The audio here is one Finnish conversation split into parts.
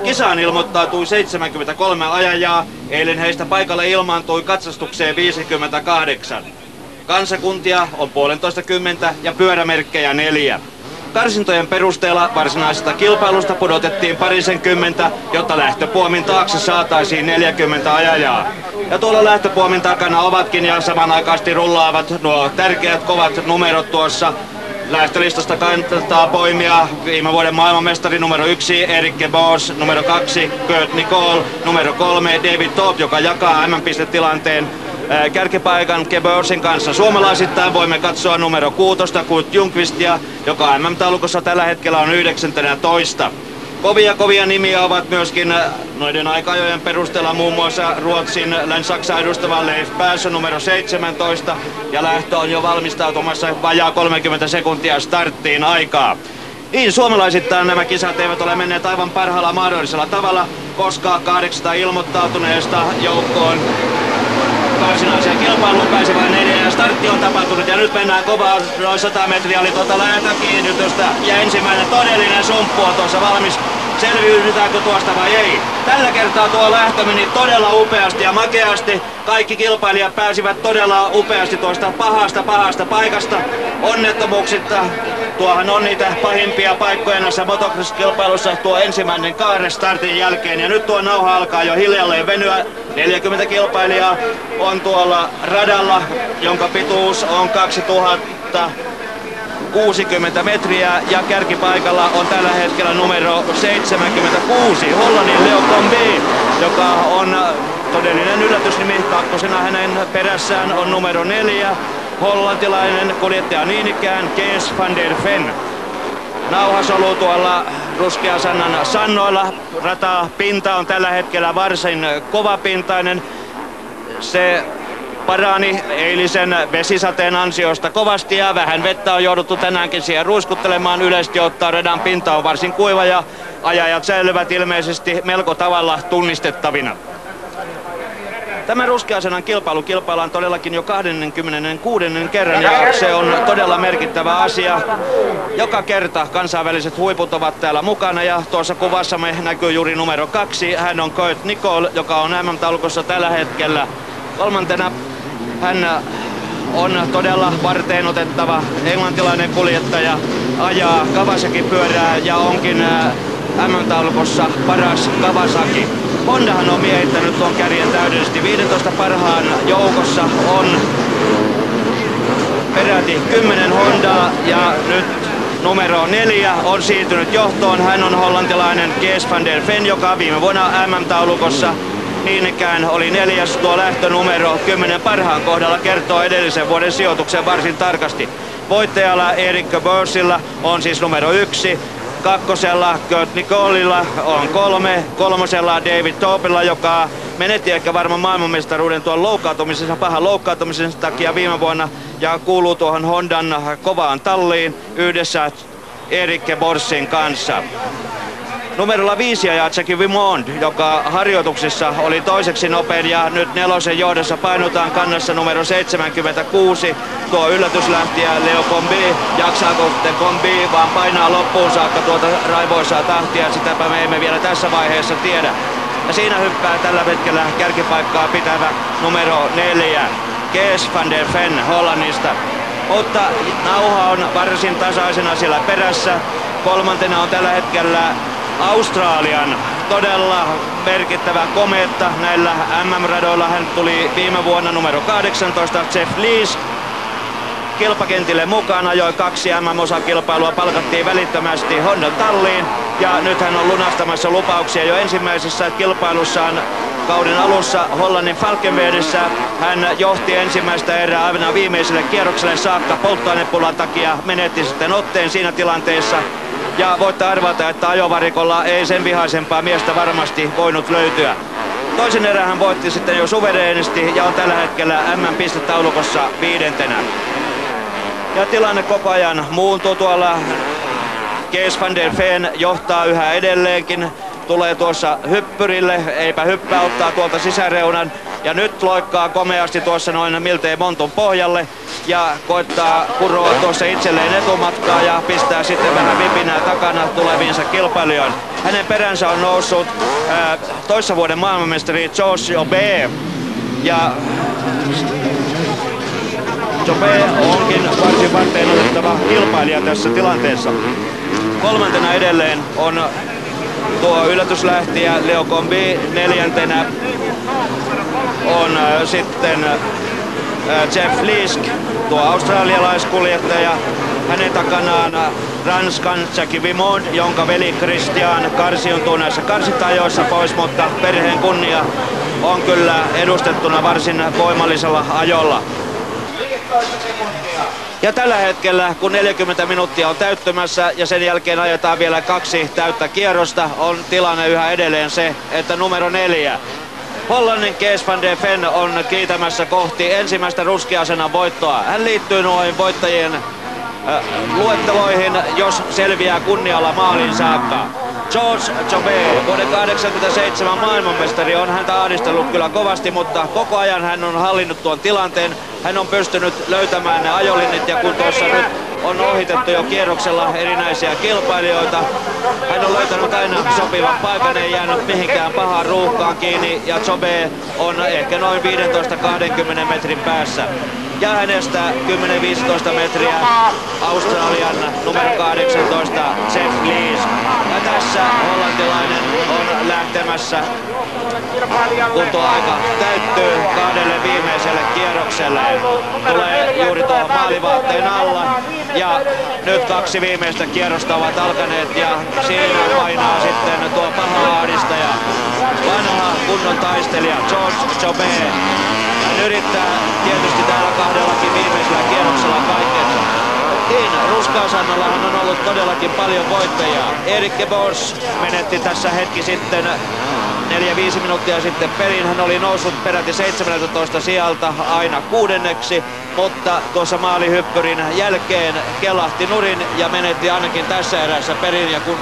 Kisaan ilmoittautui 73 ajajaa, eilen heistä paikalle ilmaantui katsastukseen 58. Kansakuntia on 1,5 ja pyörämerkkejä 4. Karsintojen perusteella varsinaisesta kilpailusta pudotettiin parisenkymmentä, jotta lähtöpuomin taakse saataisiin 40 ajajaa. Ja tuolla lähtöpuomin takana ovatkin ja samanaikaisesti rullaavat nuo tärkeät kovat numerot tuossa. Lähtölistasta kannattaa poimia viime vuoden maailmanmestari numero 1 Eric Gebors, numero 2 Kurt Nicole, numero 3 David Toop, joka jakaa MM-pistetilanteen kärkipaikan Geborsin kanssa. Suomalaisittain voimme katsoa numero 6 Kurt Ljungqvistia, joka MM-taulukossa tällä hetkellä on 19. Kovia nimiä ovat myöskin noiden aikajojen perusteella muun muassa Ruotsin Länsi-Saksaa edustava Leif Persson numero 17 ja lähtö on jo valmistautumassa vajaa 30 sekuntia starttiin aikaa. Niin, suomalaisittain nämä kisat eivät ole menneet aivan parhaalla mahdollisella tavalla, koska 800 ilmoittautuneesta joukkoon varsinaiseen kilpailuun pääsi vain 4 ja startti on tapahtunut ja nyt mennään kovaa, noin 100 metriä oli tuota lähtökiinnytystä ja ensimmäinen todellinen sumppu on tuossa valmis. Selviydytäänkö tuosta vai ei? Tällä kertaa tuo lähtö meni todella upeasti ja makeasti. Kaikki kilpailijat pääsivät todella upeasti tuosta pahasta paikasta onnettomuuksitta. Tuohan on niitä pahimpia paikkoja näissä motocross-kilpailussa, tuo ensimmäinen kaare startin jälkeen. Ja nyt tuo nauha alkaa jo hiljalleen venyä. 40 kilpailijaa on tuolla radalla, jonka pituus on 2060 metriä ja kärkipaikalla on tällä hetkellä numero 76, Hollannin Leo Combe, joka on todellinen yllätysnimi. Kakkosena hänen perässään on numero 4, hollantilainen kuljettaja niin ikään Kees van der Ven. Nauhasolu tuolla ruskeasannan sannoilla. Ratapinta on tällä hetkellä varsin kovapintainen. Se parani eilisen vesisateen ansiosta kovasti ja vähän vettä on jouduttu tänäänkin siihen ruiskuttelemaan. Yleisesti ottaen radan pinta on varsin kuiva ja ajajat säilyvät ilmeisesti melko tavalla tunnistettavina. Tämä ruskeasanan kilpailu kilpaillaan todellakin jo 26. kerran ja se on todella merkittävä asia. Joka kerta kansainväliset huiput ovat täällä mukana ja tuossa kuvassamme näkyy juuri numero 2. Hän on Kurt Nicole, joka on MM-taulukossa tällä hetkellä 3. Hän on todella varteenotettava englantilainen kuljettaja, ajaa Kawasaki-pyörää ja onkin MM-taulukossa paras Kawasaki. Hondahan on miehittänyt tuon kärjen täydellisesti. 15 parhaan joukossa on peräti 10 Hondaa ja nyt numero 4 on siirtynyt johtoon. Hän on hollantilainen Kees van der Ven, joka viime vuonna MM-taulukossa niin ikään oli 4. Tuo lähtönumero 10 parhaan kohdalla kertoo edellisen vuoden sijoituksen varsin tarkasti. Voittajalla Eric Geborsilla on siis numero 1. Kakkosella Kurt Nicolella on 3. Kolmosella David Toopilla, joka menetti ehkä varmaan maailmanmestaruuden tuon pahan loukkaantumisen takia viime vuonna ja kuuluu tuohon Hondan kovaan talliin yhdessä Eric Geborsin kanssa. Numerolla 5 ajaa Jackie Vimond, joka harjoituksissa oli toiseksi nopein ja nyt 4. johdossa painutaan kannassa numero 76. Tuo yllätyslähtiä Leo Combe. Jaksaako sitten Combe vaan painaa loppuun saakka tuota raivoisaa tahtia, sitäpä me emme vielä tässä vaiheessa tiedä. Ja siinä hyppää tällä hetkellä kärkipaikkaa pitävä numero 4, Kees van der Ven Hollannista. Mutta nauha on varsin tasaisena siellä perässä. 3. on tällä hetkellä Australian todella merkittävä kometta näillä MM-radoilla. Hän tuli viime vuonna numero 18 Jeff Lees kilpakentille mukaan, ajoi 2 MM-osakilpailua, palkattiin välittömästi Hondan talliin ja nyt hän on lunastamassa lupauksia jo ensimmäisessä kilpailussaan kauden alussa Hollannin Falkenbergissä. Hän johti ensimmäistä erää aivan viimeiselle kierrokselle saakka polttoainepulan takia, menetti sitten otteen siinä tilanteessa. Ja voitte arvata, että ajovarikolla ei sen vihaisempaa miestä varmasti voinut löytyä. Toisen erän hän voitti sitten jo suvereenisti ja on tällä hetkellä MM-pistetaulukossa 5. Ja tilanne koko ajan muuntuu tuolla. Kees van der Ven johtaa yhä edelleenkin. Tulee tuossa hyppyrille, eipä hyppää, ottaa tuolta sisäreunan. Ja nyt loikkaa komeasti tuossa noin miltei montun pohjalle. Ja koittaa kuroa tuossa itselleen etumatkaa ja pistää sitten vähän vipinää takana tuleviinsa kilpailijoihin. Hänen peränsä on noussut toissa vuoden maailmanmestari George Jobé. Ja Jobé onkin varsin varteenotettava kilpailija tässä tilanteessa. Kolmantena edelleen on tuo yllätyslähtijä Leo Combi, neljäntenä on sitten Jeff Lisk, tuo australialaiskuljettaja. Hänen takanaan Ranskan Jackie Vimond, jonka veli Christian karsiuntuu näissä karsitajoissa pois, mutta perheen kunnia on kyllä edustettuna varsin voimallisella ajolla. Ja tällä hetkellä, kun 40 minuuttia on täyttymässä ja sen jälkeen ajetaan vielä 2 täyttä kierrosta, on tilanne yhä edelleen se, että numero 4. Hollannin Kees van der Ven on kiitämässä kohti ensimmäistä ruskeasenan voittoa. Hän liittyy noin voittajien luetteloihin, jos selviää kunnialla maalin saakka. George Jobé, vuoden 1987 maailmanmestari, on häntä ahdistellut kyllä kovasti, mutta koko ajan hän on hallinnut tuon tilanteen. Hän on pystynyt löytämään ne ajolinjat, ja kun tuossa nyt on ohitettu jo kierroksella erinäisiä kilpailijoita, hän on löytänyt aina sopivan paikan, ei jäänyt mihinkään pahaan ruuhkaan kiinni, ja Jobé on ehkä noin 15-20 metrin päässä. Ja hänestä 10-15 metriä Australian numero 18 Jeff Lisk. Ja tässä hollantilainen on lähtemässä, kun tuo aika täyttyy 2 viimeiselle kierrokselle. Tulee juuri tuohon maalivaatteen alla. Ja nyt 2 viimeistä kierrosta ovat alkaneet, ja siinä painaa sitten tuo paha ahdistaja, vanha kunnon taistelija George Jobé. Hän yrittää tietysti täällä 2 viimeisellä kierroksella kaikensa. Niin, Ruskaosannollahan on ollut todellakin paljon voittajia. Erik Bors menetti tässä hetki sitten 4-5 minuuttia sitten pelin. Hän oli noussut peräti 17 sijalta aina 6. mutta tuossa maalihyppyrin jälkeen kelahti nurin ja menetti ainakin tässä erässä pelin. Ja kun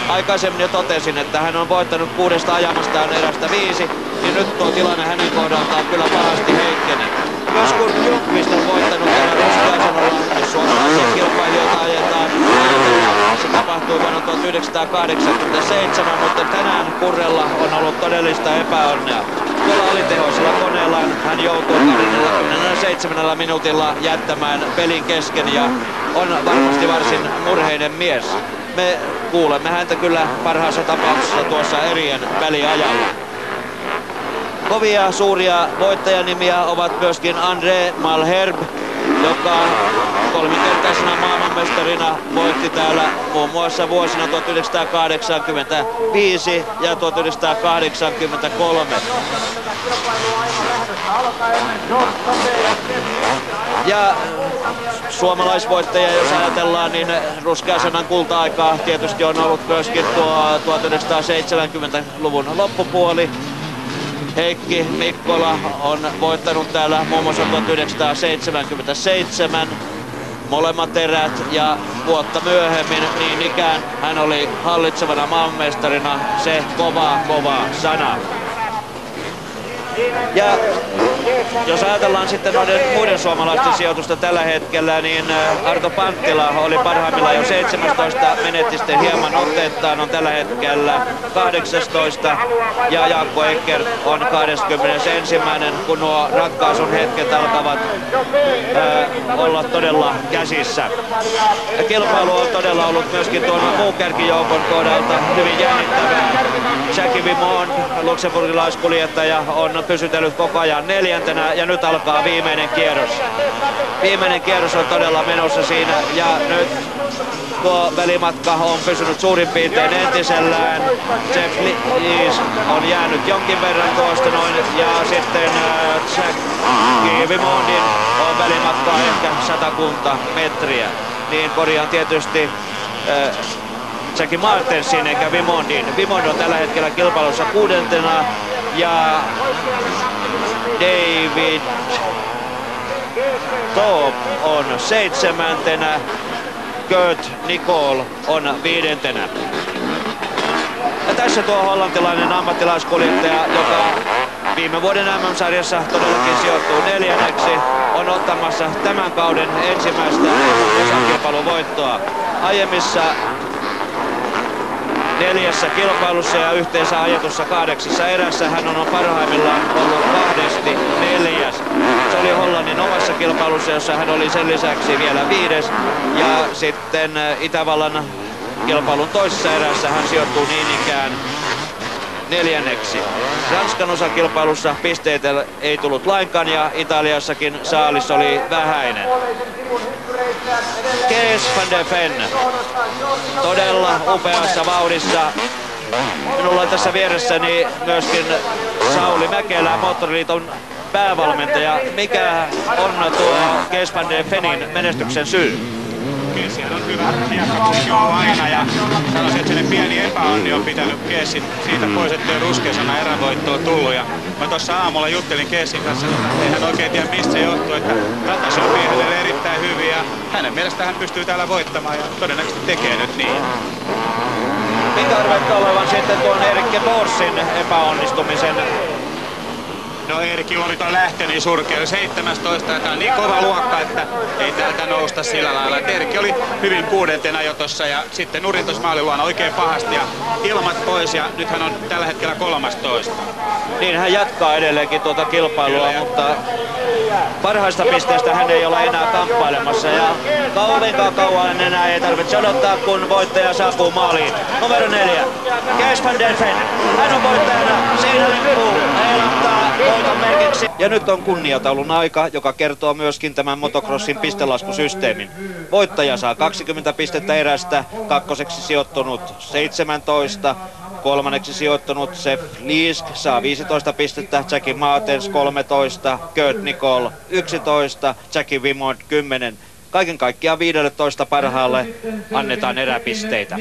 aikaisemmin jo totesin, että hän on voittanut 6 ajamastaan erästä 5, niin nyt tuo tilanne hänen kohdaltaan kyllä pahasti heikkeni. Joskus Ljungqvist on voittanut täällä Ruskaosannolla, jos suomalaisia kilpailijoita ajetaan. Se tapahtui vuonna 1987, mutta tänään Kurrella on ollut todellista epäonnea. Tuolla alitehoisella koneellaan hän joutui 27 minuutilla jättämään pelin kesken ja on varmasti varsin murheinen mies. Me kuulemme häntä kyllä parhaassa tapauksessa tuossa erien väliajalla. Kovia suuria voittajanimiä ovat myöskin André Malherbe, joka kolmikertaisena maailmanmestarina voitti täällä muun muassa vuosina 1985 ja 1983. Ja suomalaisvoittajia, jos ajatellaan, niin Ruskeasenan kulta-aikaa tietysti on ollut myöskin tuo 1970-luvun loppupuoli. Heikki Mikkola on voittanut täällä muun muassa 1977 molemmat erät, ja vuotta myöhemmin niin ikään hän oli hallitsevana maailmanmestarina, se kova sana. Ja jos ajatellaan sitten noiden muiden suomalaisten sijoitusta tällä hetkellä, niin Arto Panttila oli parhaimmillaan jo 17, menetti sitten hieman otteettaan, on tällä hetkellä 18, ja Jaakko Ecker on 21, kun nuo ratkaisun hetket alkavat olla todella käsissä. Ja kilpailu on todella ollut myöskin tuon muun kärkijoukon kohdalta hyvin jännittävää. Jackie Vimond, luxemburgilaiskuljettaja, on pysytellyt koko ajan 4. ja nyt alkaa viimeinen kierros. Viimeinen kierros on todella menossa siinä, ja nyt tuo välimatka on pysynyt suurin piirtein entisellään. Jeff Lisk on jäänyt jonkin verran tuosta noin, ja sitten Jackie Vimondin on välimatka ehkä 100 metriä. Niin korjaan tietysti Jackie Martensin eikä Vimondin. Vimond on tällä hetkellä kilpailussa 6. ja David Top on 7. Kurt Nicole on 5. Ja tässä tuo hollantilainen ammattilaiskuljettaja, joka viime vuoden MM-sarjassa todellakin sijoittuu 4. on ottamassa tämän kauden ensimmäistä osakilpailuvoittoa. Aiemmissa 4 kilpailussa ja yhteensä ajetussa 8 erässä. Hän on parhaimmillaan ollut 2 4. Se oli Hollannin omassa kilpailussa, jossa hän oli sen lisäksi vielä 5. Ja sitten Itävallan kilpailun toisessa erässä hän sijoittuu niin ikään 4. Ranskan osakilpailussa pisteitä ei tullut lainkaan ja Italiassakin saalis oli vähäinen. Kees van der Ven todella upeassa vauhdissa. Minulla on tässä vieressäni myöskin Sauli Mäkelä, Moottoriliiton päävalmentaja. Mikä on tuo Kees van der Venin menestyksen syy? Keessihän on hyvä hiekkakunki ollut aina ja sanoisin, että sellainen pieni epäonni on pitänyt Keessin siitä pois, ettei ruskeasana erävoittoon tullut. Ja mä tuossa aamulla juttelin Keessin kanssa, että ei hän oikein tiedä mistä se johtuu, että rata sopii hänelle erittäin hyvin ja hänen mielestään hän pystyy täällä voittamaan ja todennäköisesti tekee nyt niin. Mikä arvetta olevan sitten tuon Erik Borsin epäonnistumisen? No Erkki oli tuon lähtö niin surkea, 17 ja tää on niin kova luokka, että ei täältä nousta sillä lailla. Et Erkki oli hyvin 6. jo tossa ja sitten nurin tuossa maaliluona oikein pahasti ja ilmat pois ja nyt hän on tällä hetkellä 13. Niin hän jatkaa edelleenkin tuota kilpailua, kyllä, mutta parhaista pisteistä hän ei ole enää kamppailemassa ja kovinkaan kauan enää ei tarvitse odottaa, kun voittaja saapuu maaliin. Numero 4, Kees van der Ven. Hän on voittajana, siinä lippuu, heilahtaa voiton merkiksi. Ja nyt on kunniataulun aika, joka kertoo myöskin tämän motocrossin pistelaskusysteemin. Voittaja saa 20 pistettä erästä, kakkoseksi sijoittunut 17, kolmanneksi sijoittunut Sepp Liesk saa 15 pistettä, Jackie Martens 13, Kurt Nicol 11, Jackie Vimont 10. Kaiken kaikkiaan 15 parhaalle annetaan eräpisteitä.